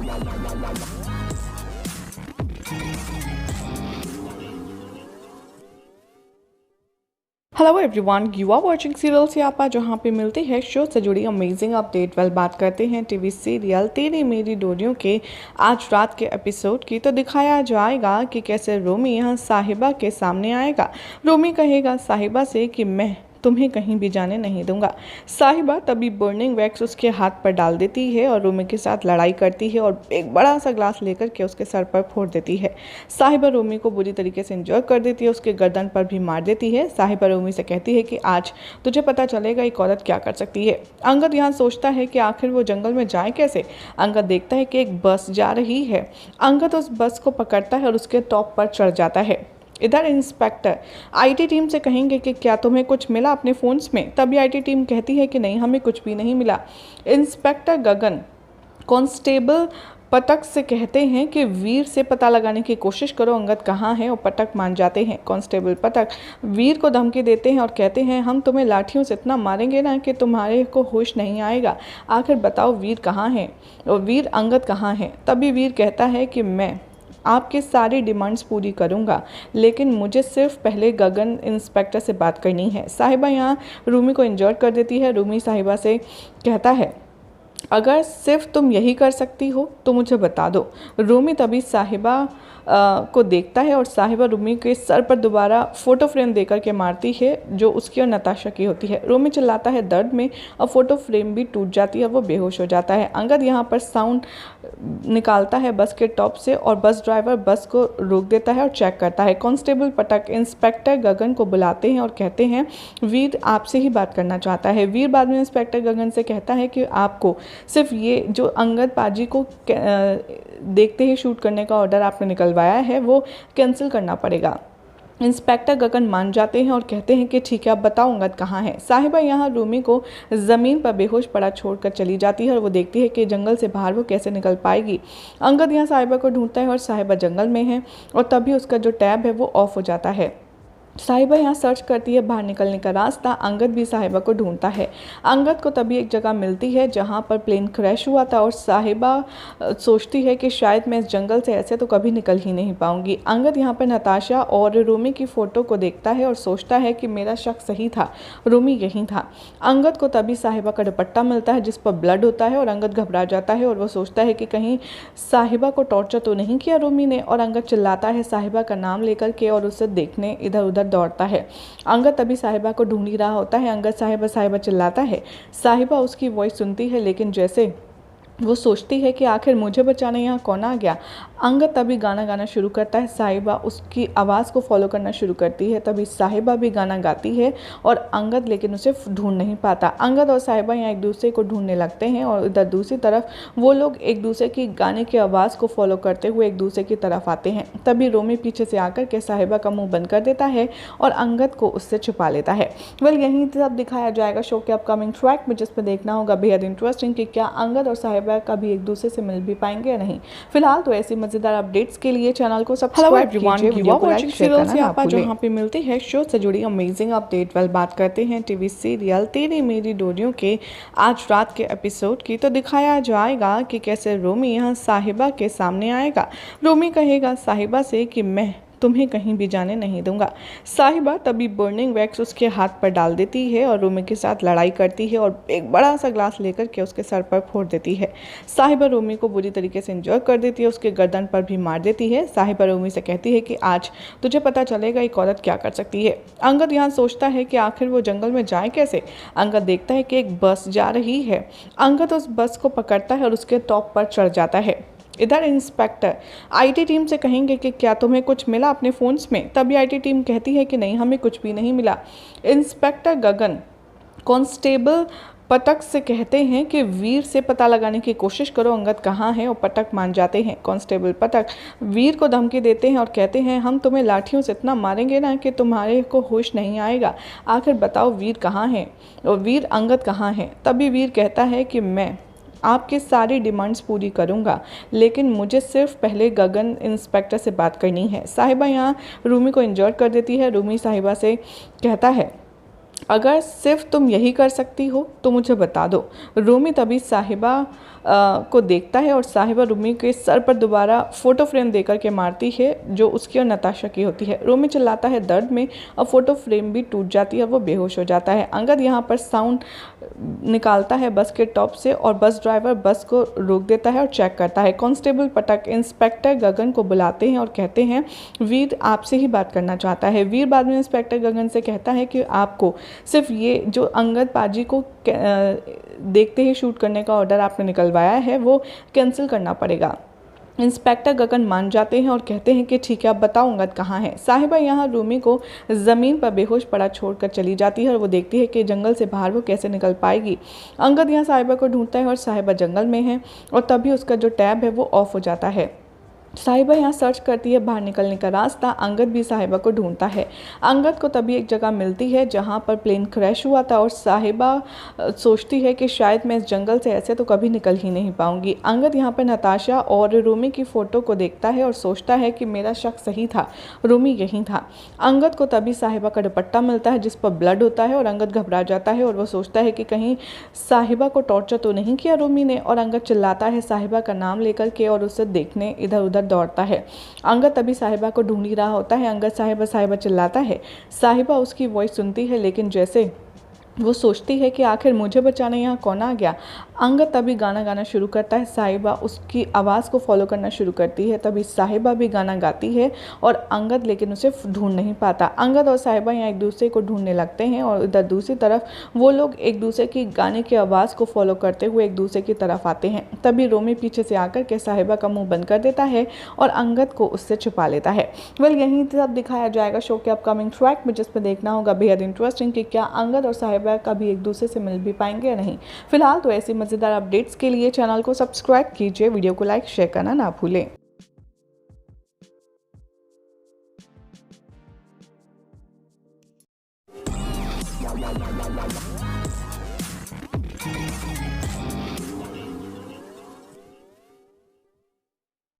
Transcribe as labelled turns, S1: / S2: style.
S1: Hello everyone, you are watching serial Siyapa, जहाँ पे मिलती है शो से जुड़ी अमेजिंग अपडेट। बात करते हैं टीवी सीरियल तेरी मेरी डोरियों के आज रात के एपिसोड की। तो दिखाया जाएगा कि कैसे रोमी यहाँ साहिबा के सामने आएगा। रोमी कहेगा साहिबा से कि मैं तुम्हें कहीं भी जाने नहीं दूंगा। साहिबा तभी बर्निंग वैक्स उसके हाथ पर डाल देती है और रोमी के साथ लड़ाई करती है और एक बड़ा सा ग्लास लेकर के उसके सर पर फोड़ देती है। साहिबा रोमी को बुरी तरीके से इंजर कर देती है, उसके गर्दन पर भी मार देती है। साहिबा रोमी से कहती है कि आज तुझे पता चलेगा एक औरत क्या कर सकती है। अंगद यहाँ सोचता है कि आखिर वो जंगल में जाए कैसे। अंगद देखता है कि एक बस जा रही है। अंगद उस बस को पकड़ता है और उसके टॉप पर चढ़ जाता है। इधर इंस्पेक्टर आईटी टीम से कहेंगे कि क्या तुम्हें कुछ मिला अपने फ़ोन्स में। तभी आईटी टीम कहती है कि नहीं, हमें कुछ भी नहीं मिला। इंस्पेक्टर गगन कांस्टेबल पटक से कहते हैं कि वीर से पता लगाने की कोशिश करो अंगद कहाँ है, और पटक मान जाते हैं। कांस्टेबल पटक वीर को धमकी देते हैं और कहते हैं हम तुम्हें लाठियों से इतना मारेंगे ना कि तुम्हारे को होश नहीं आएगा। आखिर बताओ वीर कहाँ है और वीर अंगद कहाँ है। तभी वीर कहता है कि मैं आपकी सारी डिमांड्स पूरी करूंगा, लेकिन मुझे सिर्फ पहले गगन इंस्पेक्टर से बात करनी है। साहिबा यहाँ रूमी को इंजर कर देती है। रूमी साहिबा से कहता है अगर सिर्फ तुम यही कर सकती हो तो मुझे बता दो। रूमी तभी साहिबा को देखता है और साहिबा रूमी के सर पर दोबारा फोटो फ्रेम देकर के मारती है जो उसकी और नताशा की होती है। रूमी चिल्लाता है दर्द में और फोटो फ्रेम भी टूट जाती है और वो बेहोश हो जाता है। अंगद यहाँ पर साउंड निकालता है बस के टॉप से और बस ड्राइवर बस को रोक देता है और चेक करता है। कांस्टेबल पटक इंस्पेक्टर गगन को बुलाते हैं और कहते हैं वीर आपसे ही बात करना चाहता है। वीर बाद में इंस्पेक्टर गगन से कहता है कि आपको सिर्फ ये जो अंगद पाजी को देखते ही शूट करने का ऑर्डर आपने निकलवाया है वो कैंसिल करना पड़ेगा। इंस्पेक्टर गगन मान जाते हैं और कहते हैं कि ठीक है, अब बताओ अंगद कहाँ है। साहिबा यहाँ रूमी को ज़मीन पर बेहोश पड़ा छोड़कर चली जाती है और वो देखती है कि जंगल से बाहर वो कैसे निकल पाएगी। अंगद यहाँ साहिबा को ढूंढता है और साहिबा जंगल में है और तभी उसका जो टैब है वो ऑफ हो जाता है। साहिबा यहाँ सर्च करती है बाहर निकलने का रास्ता। अंगद भी साहिबा को ढूंढता है। अंगद को तभी एक जगह मिलती है जहाँ पर प्लेन क्रैश हुआ था और साहिबा सोचती है कि शायद मैं इस जंगल से ऐसे तो कभी निकल ही नहीं पाऊंगी। अंगद यहाँ पर नताशा और रूमी की फ़ोटो को देखता है और सोचता है कि मेरा शक सही था, रूमी यहीं था। अंगद को तभी साहिबा का दुपट्टा मिलता है जिस पर ब्लड होता है और अंगद घबरा जाता है और वो सोचता है कि कहीं साहिबा को टॉर्चर तो नहीं किया रूमी ने। और अंगद चिल्लाता है साहिबा का नाम लेकर के और उसे देखने इधर उधर दौड़ता है। अंगद तभी साहिबा को ढूंढ ही रहा होता है। अंगद साहिबा साहिबा चिल्लाता है। साहिबा उसकी वॉइस सुनती है लेकिन जैसे वो सोचती है कि आखिर मुझे बचाने यहाँ कौन आ गया। अंगद तभी गाना गाना शुरू करता है। साहिबा उसकी आवाज़ को फॉलो करना शुरू करती है। तभी साहिबा भी गाना गाती है और अंगद लेकिन उसे ढूंढ नहीं पाता। अंगद और साहिबा यहाँ एक दूसरे को ढूंढने लगते हैं और इधर दूसरी तरफ वो लोग एक दूसरे की गाने की आवाज़ को फॉलो करते हुए एक दूसरे की तरफ आते हैं। तभी रोमी पीछे से आकर के साहिबा का मुँह बंद कर देता है और अंगद को उससे छुपा लेता है। यहीं सब दिखाया जाएगा शो के अपकमिंग ट्रैक में, जिस पर देखना होगा बेहद इंटरेस्टिंग कि क्या अंगद और साहिबा कभी एक दूसरे से मिल भी पाएंगे या नहीं। फिलहाल तो ऐसी मजेदार अपडेट्स के लिए चैनल को सब्सक्राइब कीजिए, वीडियो को लाइक शेयर करना ना भूलें। जहाँ पे मिलती है शो से जुड़ी अमेजिंग अपडेट। बात करते हैं टीवी सीरियल तेरी मेरी डोरियों के आज रात के एपिसोड की। तो दिखाया जाएगा कि कैसे रोमी यहाँ साहिबा के सामने आएगा। रोमी कहेगा साहिबा से कि मैं तुम्हें कहीं भी जाने नहीं दूंगा। साहिबा तभी बर्निंग वैक्स उसके हाथ पर डाल देती है और रूमी के साथ लड़ाई करती है और एक बड़ा सा ग्लास लेकर के उसके सर पर फोड़ देती है। साहिबा रूमी को बुरी तरीके से इंजर कर देती है, उसके गर्दन पर भी मार देती है। साहिबा रूमी से कहती है कि आज तुझे पता चलेगा एक औरत क्या कर सकती है। अंगद यहाँ सोचता है कि आखिर वो जंगल में जाए कैसे। अंगद देखता है कि एक बस जा रही है। अंगद उस बस को पकड़ता है और उसके टॉप पर चढ़ जाता है। इधर इंस्पेक्टर आईटी टीम से कहेंगे कि क्या तुम्हें कुछ मिला अपने फ़ोन्स में। तभी आईटी टीम कहती है कि नहीं, हमें कुछ भी नहीं मिला। इंस्पेक्टर गगन कांस्टेबल पटक से कहते हैं कि वीर से पता लगाने की कोशिश करो अंगद कहाँ है, और पटक मान जाते हैं। कांस्टेबल पटक वीर को धमकी देते हैं और कहते हैं हम तुम्हें लाठियों से इतना मारेंगे ना कि तुम्हारे को होश नहीं आएगा। आखिर बताओ वीर कहाँ है और वीर अंगद कहाँ है। तभी वीर कहता है कि मैं आपकी सारी डिमांड्स पूरी करूंगा, लेकिन मुझे सिर्फ पहले गगन इंस्पेक्टर से बात करनी है। साहिबा यहाँ रूमी को इंजर कर देती है। रूमी साहिबा से कहता है अगर सिर्फ तुम यही कर सकती हो तो मुझे बता दो। रूमी तभी साहिबा को देखता है और साहिबा रूमी के सर पर दोबारा फोटो फ्रेम देकर के मारती है जो उसकी और नताशा की होती है। रूमी चिल्लाता है दर्द में और फोटो फ्रेम भी टूट जाती है, वो बेहोश हो जाता है। अंगद यहाँ पर साउंड निकालता है बस के टॉप से और बस ड्राइवर बस को रोक देता है और चेक करता है। कांस्टेबल पटक इंस्पेक्टर गगन को बुलाते हैं और कहते हैं वीर आपसे ही बात करना चाहता है। वीर बाद में इंस्पेक्टर गगन से कहता है कि आपको सिर्फ ये जो अंगद पाजी को देखते ही शूट करने का ऑर्डर आपने निकलवाया है वो कैंसिल करना पड़ेगा। इंस्पेक्टर गगन मान जाते हैं और कहते हैं कि ठीक है, अब बताओ अंगद कहाँ है। साहिबा यहाँ रूमी को ज़मीन पर बेहोश पड़ा छोड़कर चली जाती है और वो देखती है कि जंगल से बाहर वो कैसे निकल पाएगी। अंगद यहाँ साहिबा को ढूंढता है और साहिबा जंगल में है और तभी उसका जो टैब है वो ऑफ हो जाता है। साहिबा यहाँ सर्च करती है बाहर निकलने का रास्ता। अंगद भी साहिबा को ढूंढता है। अंगद को तभी एक जगह मिलती है जहाँ पर प्लेन क्रैश हुआ था और साहिबा सोचती है कि शायद मैं इस जंगल से ऐसे तो कभी निकल ही नहीं पाऊंगी। अंगद यहाँ पर नताशा और रूमी की फ़ोटो को देखता है और सोचता है कि मेरा शक सही था, रूमी यहीं था। अंगद को तभी साहिबा का दुपट्टा मिलता है जिस पर ब्लड होता है और अंगद घबरा जाता है और वो सोचता है कि कहीं साहिबा को टॉर्चर तो नहीं किया रूमी ने। और अंगद चिल्लाता है साहिबा का नाम लेकर के और उसे देखने इधर उधर दौड़ता है। अंगद तभी साहिबा को ढूंढ ही रहा होता है। अंगद साहिबा साहिबा चिल्लाता है। साहिबा उसकी वॉइस सुनती है लेकिन जैसे वो सोचती है कि आखिर मुझे बचाने यहाँ कौन आ गया। अंगद तभी गाना गाना शुरू करता है। साहिबा उसकी आवाज़ को फॉलो करना शुरू करती है। तभी साहिबा भी गाना गाती है और अंगद लेकिन उसे ढूंढ नहीं पाता। अंगद और साहिबा यहाँ एक दूसरे को ढूंढने लगते हैं और इधर दूसरी तरफ वो लोग एक दूसरे की गाने की आवाज़ को फॉलो करते हुए एक दूसरे की तरफ आते हैं। तभी रोमी पीछे से आकर के साहिबा का मुंह बंद कर देता है और अंगद को उससे छुपा लेता है। यहीं सब दिखाया जाएगा शो के अपकमिंग ट्रैक में, जिसमें देखना होगा बेहद इंटरेस्टिंग कि क्या अंगद और साहिबा कभी एक दूसरे से मिल भी पाएंगे या नहीं। फिलहाल तो ऐसी मज़ेदार अपडेट्स के लिए चैनल को सब्सक्राइब कीजिए, वीडियो को लाइक शेयर करना ना भूलें।